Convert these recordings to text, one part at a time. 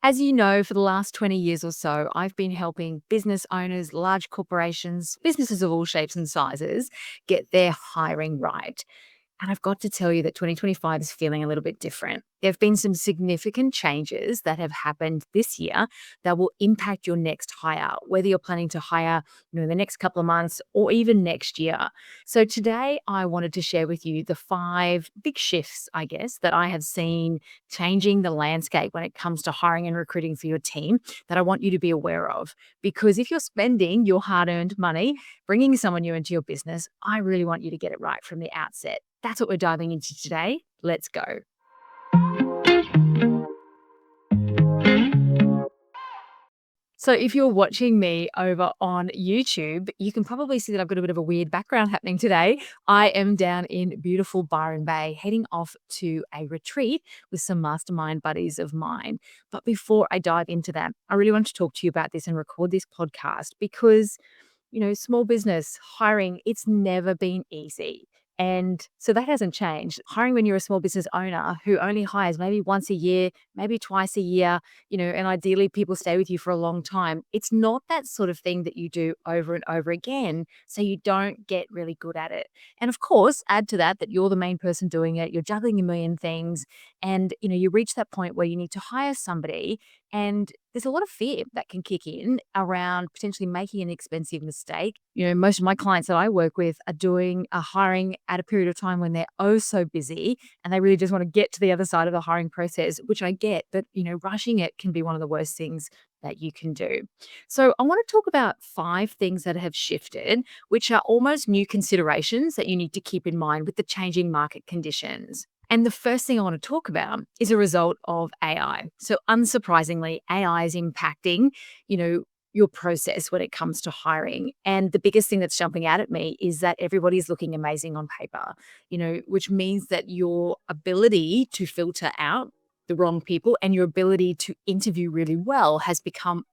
As you know, for the last 20 years or so, I've been helping business owners, large corporations, businesses of all shapes and sizes get their hiring right. And I've got to tell you that 2025 is feeling a little bit different. There have been some significant changes that have happened this year that will impact your next hire, whether you're planning to hire, in the next couple of months or even next year. So today I wanted to share with you the 5 big shifts, I guess, that I have seen changing the landscape when it comes to hiring and recruiting for your team that I want you to be aware of. Because if you're spending your hard-earned money bringing someone new into your business, I really want you to get it right from the outset. That's what we're diving into today. Let's go. So, if you're watching me over on YouTube, you can probably see that I've got a bit of a weird background happening today. I am down in beautiful Byron Bay, heading off to a retreat with some mastermind buddies of mine. But before I dive into that, I really want to talk to you about this and record this podcast because small business hiring, it's never been easy. And so that hasn't changed. Hiring when you're a small business owner who only hires maybe once a year, maybe twice a year, and ideally people stay with you for a long time. It's not that sort of thing that you do over and over again. So you don't get really good at it. And of course, add to that you're the main person doing it, you're juggling a million things. And, you reach that point where you need to hire somebody and there's a lot of fear that can kick in around potentially making an expensive mistake. Most of my clients that I work with are hiring at a period of time when they're oh so busy and they really just want to get to the other side of the hiring process, which I get, but rushing it can be one of the worst things that you can do. So I want to talk about 5 things that have shifted, which are almost new considerations that you need to keep in mind with the changing market conditions. And the first thing I want to talk about is a result of AI. So unsurprisingly, AI is impacting, your process when it comes to hiring. And the biggest thing that's jumping out at me is that everybody's looking amazing on paper, which means that your ability to filter out the wrong people and your ability to interview really well has become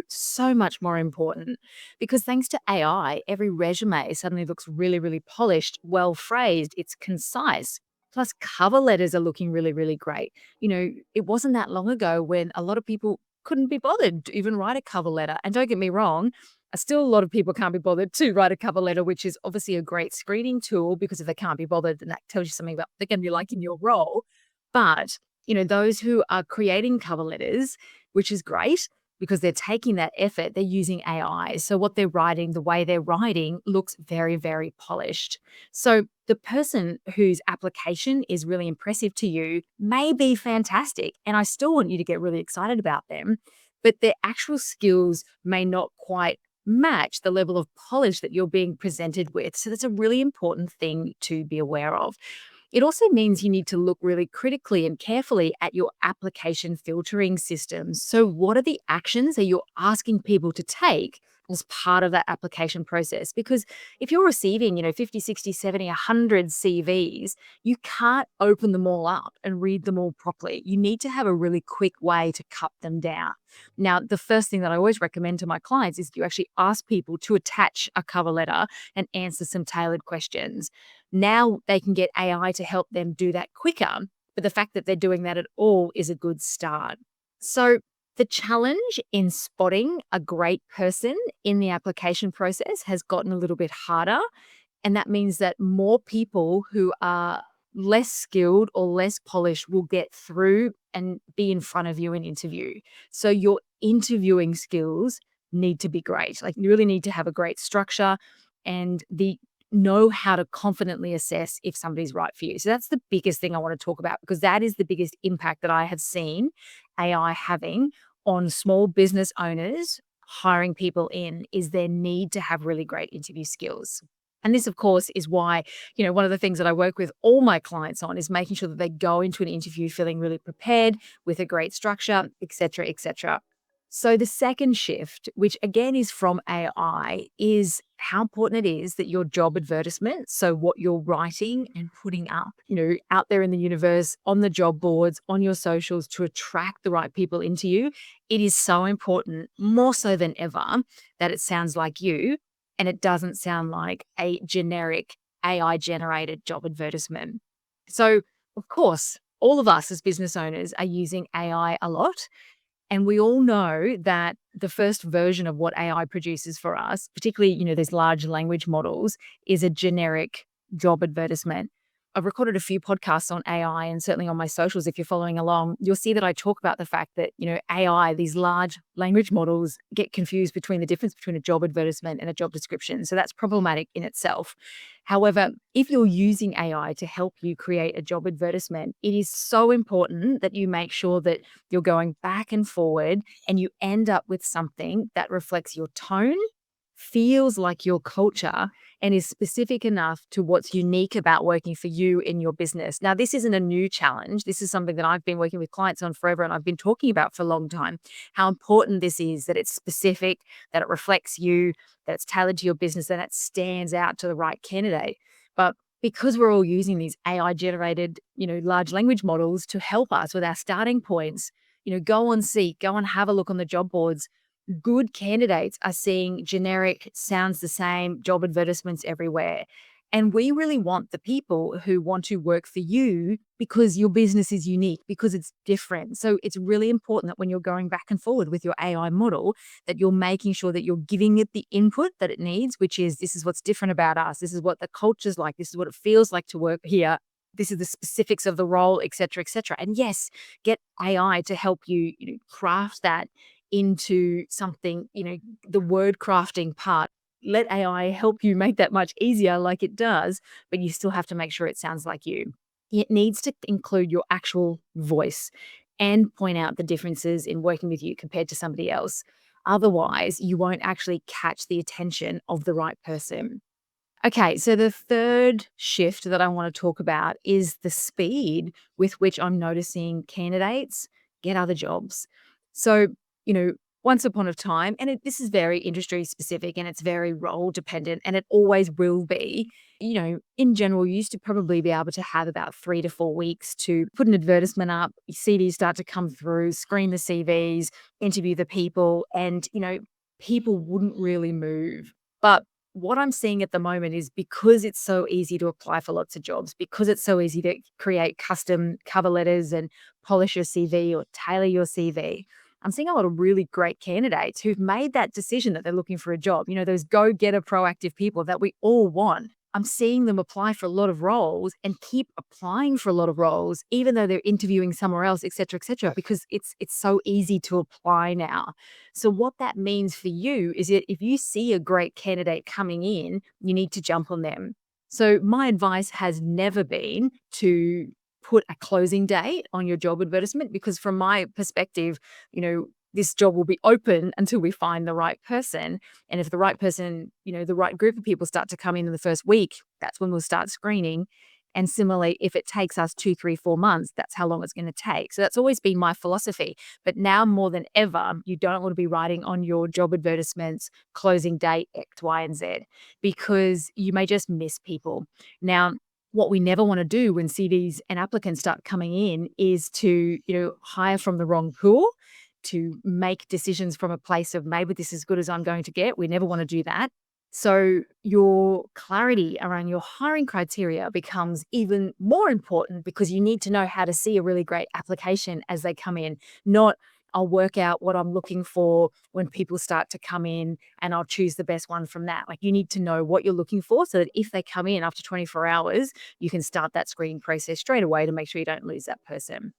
so much more important because thanks to AI, every resume suddenly looks really, really polished, well phrased, it's concise. Plus, cover letters are looking really, really great. It wasn't that long ago when a lot of people couldn't be bothered to even write a cover letter. And don't get me wrong, still a lot of people can't be bothered to write a cover letter, which is obviously a great screening tool because if they can't be bothered, then that tells you something about what they're going to be like in your role. But, those who are creating cover letters, which is great, because they're taking that effort, they're using AI. So what they're writing, the way they're writing looks very, very polished. So the person whose application is really impressive to you may be fantastic. And I still want you to get really excited about them, but their actual skills may not quite match the level of polish that you're being presented with. So that's a really important thing to be aware of. It also means you need to look really critically and carefully at your application filtering systems. So, what are the actions that you're asking people to take as part of that application process? Because if you're receiving, 50, 60, 70, 100 CVs, you can't open them all up and read them all properly. You need to have a really quick way to cut them down. Now, the first thing that I always recommend to my clients is you actually ask people to attach a cover letter and answer some tailored questions. Now they can get AI to help them do that quicker, but the fact that they're doing that at all is a good start. So the challenge in spotting a great person in the application process has gotten a little bit harder. And that means that more people who are less skilled or less polished will get through and be in front of you in interview. So your interviewing skills need to be great. Like you really need to have a great structure and know how to confidently assess if somebody's right for you. So that's the biggest thing I want to talk about because that is the biggest impact that I have seen AI having on small business owners hiring people in is their need to have really great interview skills. And this, of course, is why, one of the things that I work with all my clients on is making sure that they go into an interview feeling really prepared with a great structure, et cetera, et cetera. So the second shift, which again is from AI, is how important it is that your job advertisement, so what you're writing and putting up, out there in the universe, on the job boards, on your socials to attract the right people into you, it is so important, more so than ever, that it sounds like you and it doesn't sound like a generic AI-generated job advertisement. So, of course, all of us as business owners are using AI a lot. And we all know that the first version of what AI produces for us, particularly, these large language models, is a generic job advertisement. I've recorded a few podcasts on AI, and certainly on my socials, if you're following along, you'll see that I talk about the fact that, AI, these large language models, get confused between the difference between a job advertisement and a job description. So that's problematic in itself. However, if you're using AI to help you create a job advertisement, it is so important that you make sure that you're going back and forward and you end up with something that reflects your tone, feels like your culture, and is specific enough to what's unique about working for you in your business. Now, this isn't a new challenge. This is something that I've been working with clients on forever and I've been talking about for a long time. How important this is, that it's specific, that it reflects you, that it's tailored to your business, and it stands out to the right candidate. But because we're all using these AI generated, large language models to help us with our starting points, go on Seek, go and have a look on the job boards. Good candidates are seeing generic, sounds the same job advertisements everywhere. And we really want the people who want to work for you because your business is unique, because it's different. So it's really important that when you're going back and forward with your AI model, that you're making sure that you're giving it the input that it needs, which is, this is what's different about us. This is what the culture's like. This is what it feels like to work here. This is the specifics of the role, et cetera, et cetera. And yes, get AI to help you, craft that into something, the word crafting part. Let AI help you make that much easier, like it does, but you still have to make sure it sounds like you. It needs to include your actual voice and point out the differences in working with you compared to somebody else. Otherwise, you won't actually catch the attention of the right person. Okay, so the third shift that I want to talk about is the speed with which I'm noticing candidates get other jobs. So, you know, once upon a time, and this is very industry specific and it's very role dependent, and it always will be. In general, you used to probably be able to have about 3 to 4 weeks to put an advertisement up, CVs start to come through, screen the CVs, interview the people, and, people wouldn't really move. But what I'm seeing at the moment is, because it's so easy to apply for lots of jobs, because it's so easy to create custom cover letters and polish your CV or tailor your CV, I'm seeing a lot of really great candidates who've made that decision that they're looking for a job. Those go-getter proactive people that we all want. I'm seeing them apply for a lot of roles and keep applying for a lot of roles, even though they're interviewing somewhere else, et cetera, because it's so easy to apply now. So what that means for you is that if you see a great candidate coming in, you need to jump on them. So my advice has never been to put a closing date on your job advertisement, because from my perspective, this job will be open until we find the right person. And if the right person, the right group of people start to come in the first week, that's when we'll start screening. And similarly, if it takes us 2, 3, 4 months, that's how long it's going to take. So that's always been my philosophy. But now more than ever, you don't want to be writing on your job advertisements closing date X, Y, and Z, because you may just miss people. Now, what we never want to do when CVs and applicants start coming in is to, hire from the wrong pool, to make decisions from a place of, maybe this is as good as I'm going to get. We never want to do that. So your clarity around your hiring criteria becomes even more important, because you need to know how to see a really great application as they come in, not, I'll work out what I'm looking for when people start to come in and I'll choose the best one from that. Like, you need to know what you're looking for so that if they come in after 24 hours, you can start that screening process straight away to make sure you don't lose that person.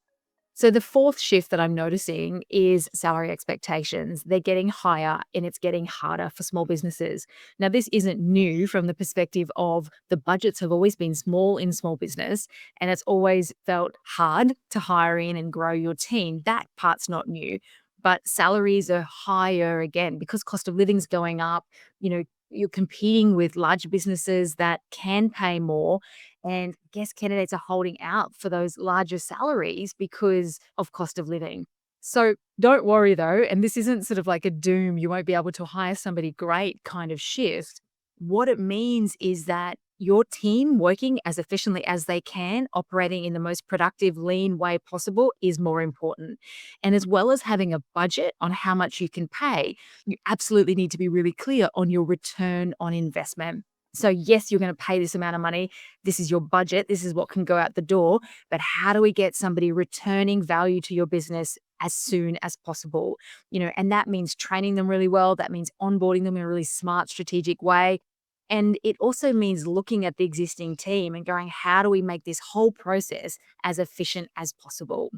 So the fourth shift that I'm noticing is salary expectations. They're getting higher and it's getting harder for small businesses. Now, this isn't new from the perspective of the budgets have always been small in small business, and it's always felt hard to hire in and grow your team. That part's not new. But salaries are higher again because cost of living's going up. You're competing with large businesses that can pay more, and guess candidates are holding out for those larger salaries because of cost of living. So don't worry though, and this isn't sort of like a doom, you won't be able to hire somebody great kind of shift. What it means is that your team working as efficiently as they can, operating in the most productive, lean way possible, is more important. And as well as having a budget on how much you can pay, you absolutely need to be really clear on your return on investment. So yes, you're going to pay this amount of money. This is your budget. This is what can go out the door. But how do we get somebody returning value to your business as soon as possible? And that means training them really well. That means onboarding them in a really smart, strategic way. And it also means looking at the existing team and going, how do we make this whole process as efficient as possible?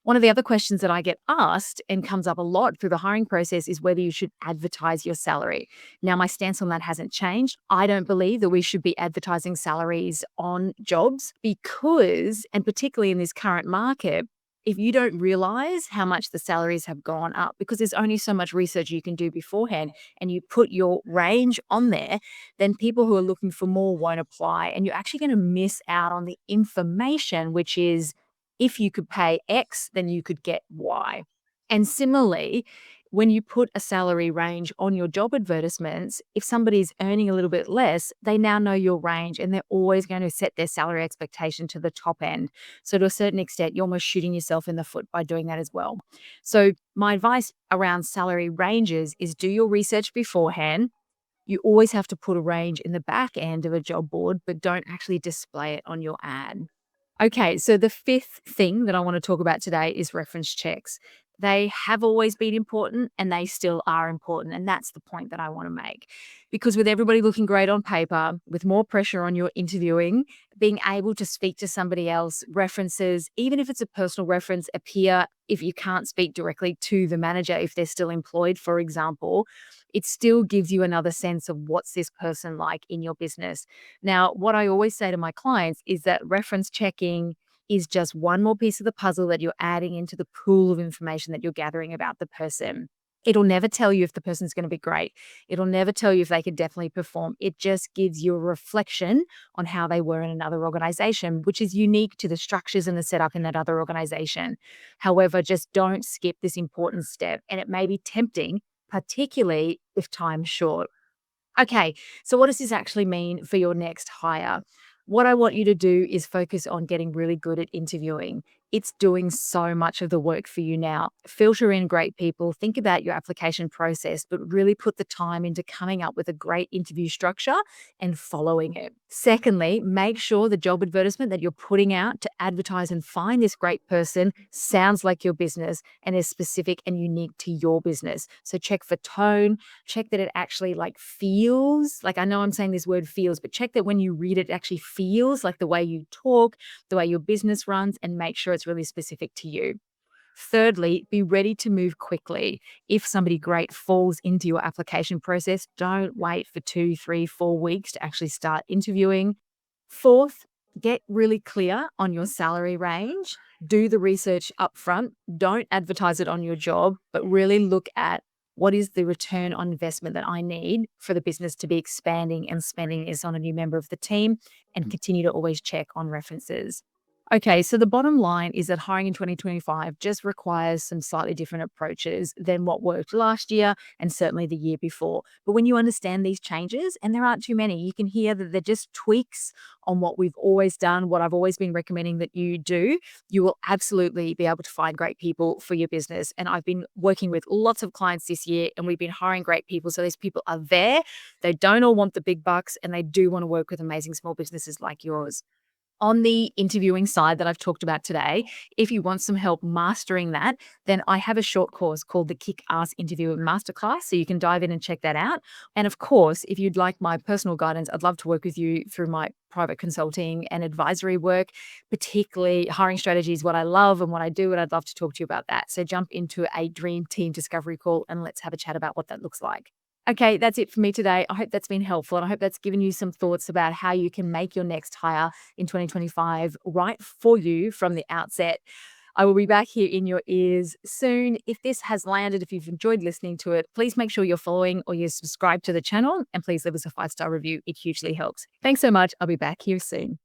One of the other questions that I get asked and comes up a lot through the hiring process is whether you should advertise your salary. Now, my stance on that hasn't changed. I don't believe that we should be advertising salaries on jobs because, and particularly in this current market, if you don't realize how much the salaries have gone up, because there's only so much research you can do beforehand, and you put your range on there, then people who are looking for more won't apply. And you're actually going to miss out on the information, which is if you could pay X, then you could get Y. And similarly, when you put a salary range on your job advertisements, if somebody's earning a little bit less, they now know your range and they're always going to set their salary expectation to the top end. So, to a certain extent, you're almost shooting yourself in the foot by doing that as well. So, my advice around salary ranges is do your research beforehand. You always have to put a range in the back end of a job board, but don't actually display it on your ad. Okay, so the fifth thing that I want to talk about today is reference checks. They have always been important and they still are important. And that's the point that I want to make. Because with everybody looking great on paper, with more pressure on your interviewing, being able to speak to somebody else, references, even if it's a personal reference, a peer, if you can't speak directly to the manager, if they're still employed, for example, it still gives you another sense of what's this person like in your business. Now, what I always say to my clients is that reference checking is just one more piece of the puzzle that you're adding into the pool of information that you're gathering about the person. It'll never tell you if the person's going to be great. It'll never tell you if they could definitely perform. It just gives you a reflection on how they were in another organization, which is unique to the structures and the setup in that other organization. However, just don't skip this important step. And it may be tempting, particularly if time's short. Okay, so what does this actually mean for your next hire? What I want you to do is focus on getting really good at interviewing. It's doing so much of the work for you now. Filter in great people, think about your application process, but really put the time into coming up with a great interview structure and following it. Secondly, make sure the job advertisement that you're putting out to advertise and find this great person sounds like your business and is specific and unique to your business. So check for tone, check that it actually feels like, I know I'm saying this word feels, but check that when you read it, it actually feels like the way you talk, the way your business runs, and make sure it's really specific to you. Thirdly, be ready to move quickly. If somebody great falls into your application process, don't wait for 2, 3, 4 weeks to actually start interviewing. Fourth, get really clear on your salary range. Do the research up front. Don't advertise it on your job, but really look at what is the return on investment that I need for the business to be expanding and spending this on a new member of the team, and continue to always check on references. Okay, so the bottom line is that hiring in 2025 just requires some slightly different approaches than what worked last year and certainly the year before. But when you understand these changes, and there aren't too many, you can hear that they're just tweaks on what we've always done, what I've always been recommending that you do. You will absolutely be able to find great people for your business. And I've been working with lots of clients this year and we've been hiring great people. So these people are there. They don't all want the big bucks and they do want to work with amazing small businesses like yours. On the interviewing side that I've talked about today, if you want some help mastering that, then I have a short course called the Kick Ass Interviewing Masterclass. So you can dive in and check that out. And of course, if you'd like my personal guidance, I'd love to work with you through my private consulting and advisory work, particularly hiring strategies, what I love and what I do. And I'd love to talk to you about that. So jump into a dream team discovery call and let's have a chat about what that looks like. Okay, that's it for me today. I hope that's been helpful. And I hope that's given you some thoughts about how you can make your next hire in 2025 right for you from the outset. I will be back here in your ears soon. If this has landed, if you've enjoyed listening to it, please make sure you're following or you're subscribed to the channel, and please leave us a 5-star review. It hugely helps. Thanks so much. I'll be back here soon.